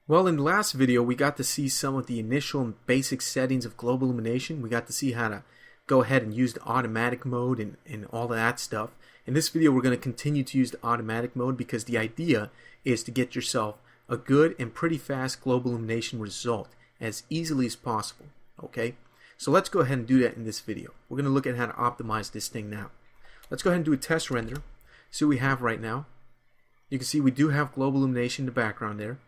Well, in the last video, we got to see some of the initial and basic settings of global illumination. We got to see how to go ahead and use the automatic mode and all of that stuff. In this video, we're going to continue to use the automatic mode because the idea is to get yourself a good and pretty fast global illumination result as easily as possible. Okay? So let's go ahead and do that in this video. We're going to look at how to optimize this thing now. Let's go ahead and do a test render. See what we have right now. You can see we do have global illumination in the background there.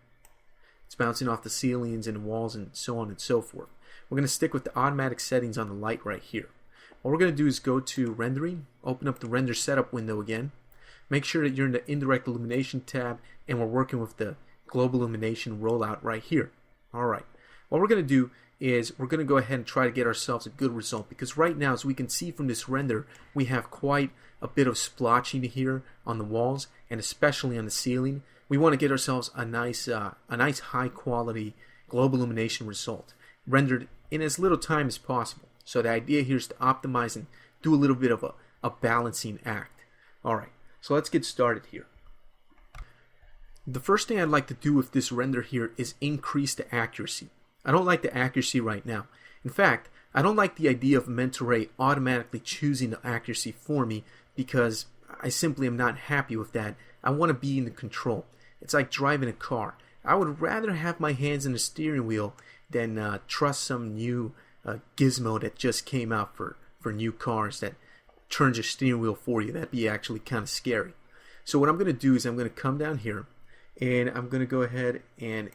It's bouncing off the ceilings and walls and so on and so forth. We're going to stick with the automatic settings on the light right here. What we're going to do is go to rendering, open up the render setup window again. Make sure that you're in the indirect illumination tab and we're working with the global illumination rollout right here. Alright, what we're going to do is we're going to go ahead and try to get ourselves a good result because right now, as we can see from this render, we have quite a bit of splotching here on the walls and especially on the ceiling. We want to get ourselves a nice high quality global illumination result rendered in as little time as possible. So the idea here is to optimize and do a little bit of a balancing act. Alright, so let's get started here. The first thing I'd like to do with this render here is increase the accuracy. I don't like the accuracy right now. In fact, I don't like the idea of mental ray automatically choosing the accuracy for me because I simply am not happy with that. I want to be in the control. It's like driving a car. I would rather have my hands in the steering wheel than trust some new gizmo that just came out for new cars that turns your steering wheel for you. That'd be actually kind of scary. So what I'm going to do is I'm going to come down here and I'm going to go ahead and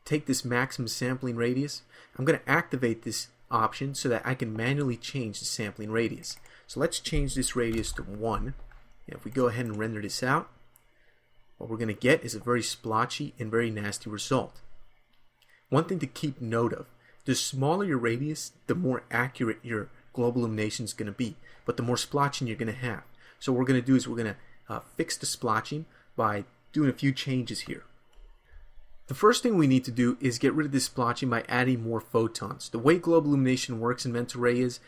take this maximum sampling radius. I'm going to activate this option so that I can manually change the sampling radius. So let's change this radius to 1. And if we go ahead and render this out, what we're going to get is a very splotchy and very nasty result. One thing to keep note of, the smaller your radius, the more accurate your global illumination is going to be, but the more splotching you're going to have. So what we're going to do is we're going to fix the splotching by doing a few changes here. The first thing we need to do is get rid of this splotching by adding more photons. The way global illumination works in mental ray is,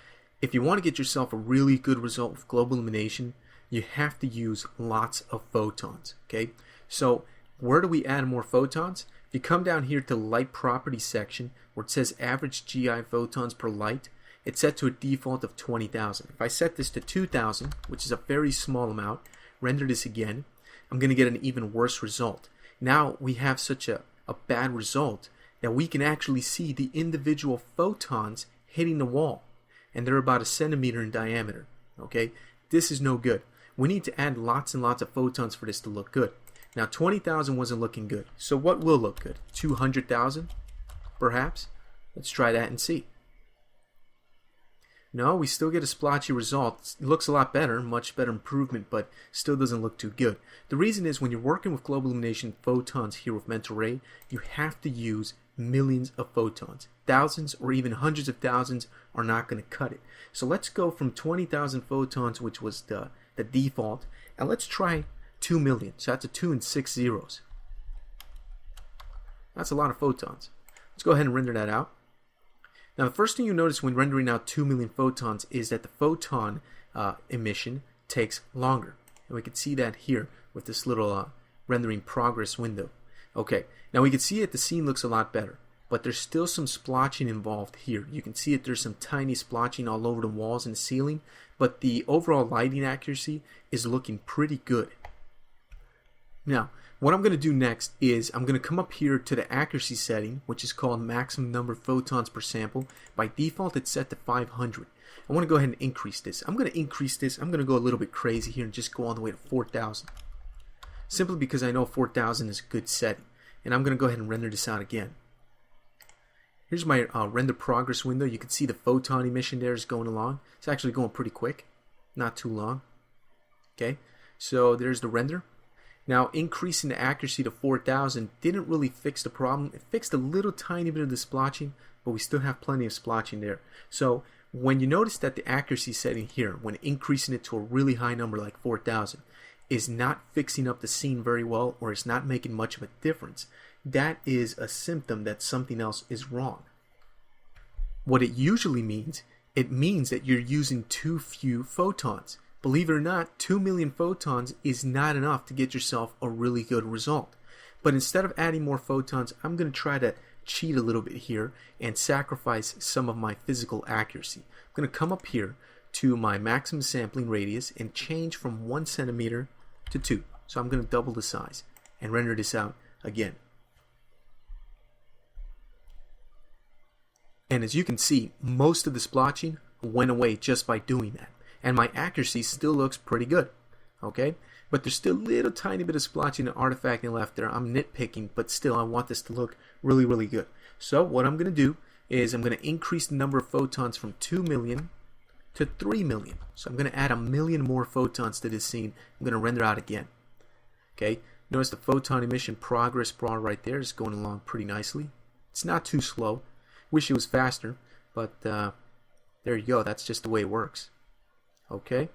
if you want to get yourself a really good result with global illumination, you have to use lots of photons. Okay, so where do we add more photons? If you come down here to the light properties section where it says average GI photons per light, it's set to a default of 20,000. If I set this to 2,000, which is a very small amount, render this again, I'm going to get an even worse result. Now we have such a bad result that we can actually see the individual photons hitting the wall, and they're about 1 centimeter in diameter. Okay, this is no good. We need to add lots and lots of photons for this to look good. Now 20,000 wasn't looking good. So what will look good? 200,000 perhaps? Let's try that and see. No, we still get a splotchy result. It looks a lot better, much better improvement, but still doesn't look too good. The reason is when you're working with global illumination photons here with mental ray, you have to use millions of photons. Thousands or even hundreds of thousands are not going to cut it. So let's go from 20,000 photons, which was the default, and let's try 2 million. So that's a 2 and 6 zeros. That's a lot of photons. Let's go ahead and render that out. Now the first thing you notice when rendering out 2 million photons is that the photon emission takes longer. And we can see that here with this little rendering progress window. Okay, now we can see that the scene looks a lot better, but there's still some splotching involved here. You can see that there's some tiny splotching all over the walls and the ceiling, but the overall lighting accuracy is looking pretty good. Now, what I'm going to do next is I'm going to come up here to the accuracy setting, which is called maximum number of photons per sample. By default, it's set to 500. I want to go ahead and increase this. I'm going to increase this. I'm going to go a little bit crazy here and just go all the way to 4,000. Simply because I know 4,000 is a good setting. And I'm going to go ahead and render this out again. Here's my render progress window. You can see the photon emission there is going along. It's actually going pretty quick. Not too long. Okay, so there's the render. Now, increasing the accuracy to 4,000 didn't really fix the problem. It fixed a little tiny bit of the splotching, but we still have plenty of splotching there. So when you notice that the accuracy setting here, when increasing it to a really high number like 4,000, is not fixing up the scene very well, or it's not making much of a difference, that is a symptom that something else is wrong. What it usually means, it means that you're using too few photons. Believe it or not, 2 million photons is not enough to get yourself a really good result. But instead of adding more photons, I'm going to try to cheat a little bit here and sacrifice some of my physical accuracy. I'm going to come up here to my maximum sampling radius and change from 1 centimeter to 2. So I'm going to double the size and render this out again. And as you can see, most of the splotching went away just by doing that. And my accuracy still looks pretty good. Okay? But there's still a little tiny bit of splotching and artifacting left there. I'm nitpicking, but still I want this to look really, really good. So what I'm going to do is I'm going to increase the number of photons from 2 million to 3 million. So I'm going to add 1 million more photons to this scene. I'm going to render out again. Okay? Notice the photon emission progress bar right there is going along pretty nicely. It's not too slow. Wish it was faster, but there you go. That's just the way it works. Okay?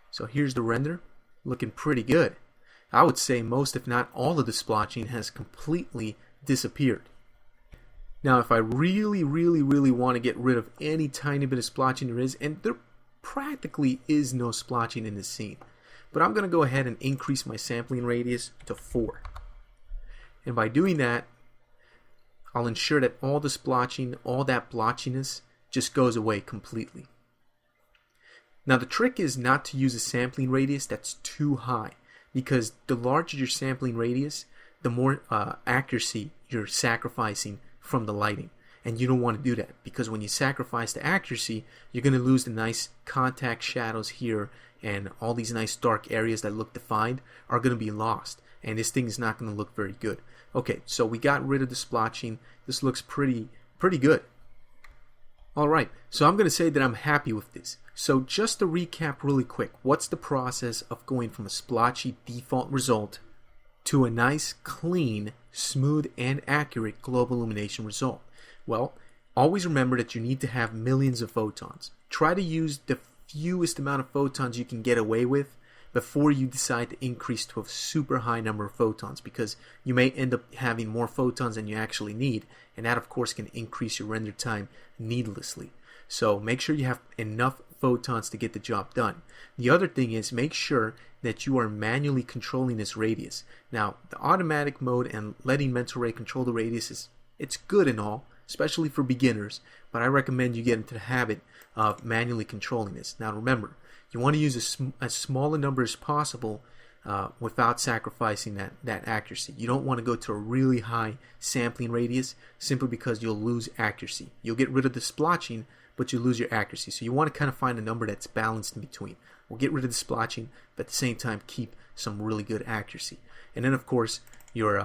So here's the render. Looking pretty good. I would say most, if not all, of the splotching has completely disappeared. Now, if I really, really, really want to get rid of any tiny bit of splotching there is, and there practically is no splotching in this scene, but I'm going to go ahead and increase my sampling radius to 4. And by doing that, I'll ensure that all the splotching, all that blotchiness just goes away completely. Now the trick is not to use a sampling radius that's too high, because the larger your sampling radius, the more accuracy you're sacrificing from the lighting. And you don't want to do that, because when you sacrifice the accuracy, you're going to lose the nice contact shadows here, and all these nice dark areas that look defined are going to be lost, and this thing is not going to look very good. Okay, so we got rid of the splotching. This looks pretty good. Alright, so I'm going to say that I'm happy with this. So just to recap really quick, what's the process of going from a splotchy default result to a nice, clean, smooth, and accurate global illumination result? Well, always remember that you need to have millions of photons. Try to use the fewest amount of photons you can get away with before you decide to increase to a super high number of photons, because you may end up having more photons than you actually need, and that of course can increase your render time needlessly. So make sure you have enough photons to get the job done. The other thing is, make sure that you are manually controlling this radius. Now, the automatic mode and letting mental ray control the radius it's good and all, especially for beginners, but I recommend you get into the habit of manually controlling this. Now remember, you want to use as small a number as possible without sacrificing that accuracy. You don't want to go to a really high sampling radius simply because you'll lose accuracy. You'll get rid of the splotching, but you lose your accuracy. So you want to kind of find a number that's balanced in between. We'll get rid of the splotching, but at the same time keep some really good accuracy. And then of course your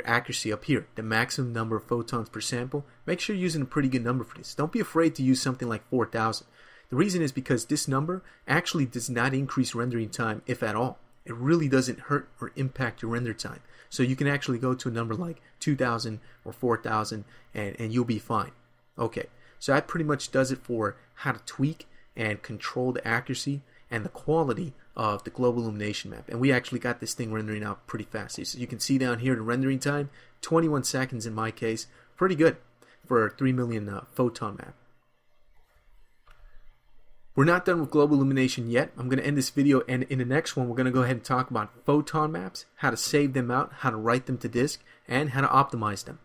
accuracy up here, the maximum number of photons per sample. Make sure you're using a pretty good number for this. Don't be afraid to use something like 4,000. The reason is because this number actually does not increase rendering time, if at all. It really doesn't hurt or impact your render time. So you can actually go to a number like 2,000 or 4,000 and you'll be fine. Okay, so that pretty much does it for how to tweak and control the accuracy and the quality of the global illumination map. And we actually got this thing rendering out pretty fast. So you can see down here the rendering time, 21 seconds in my case. Pretty good for a 3 million photon map. We're not done with global illumination yet. I'm going to end this video, and in the next one we're going to go ahead and talk about photon maps, how to save them out, how to write them to disk, and how to optimize them.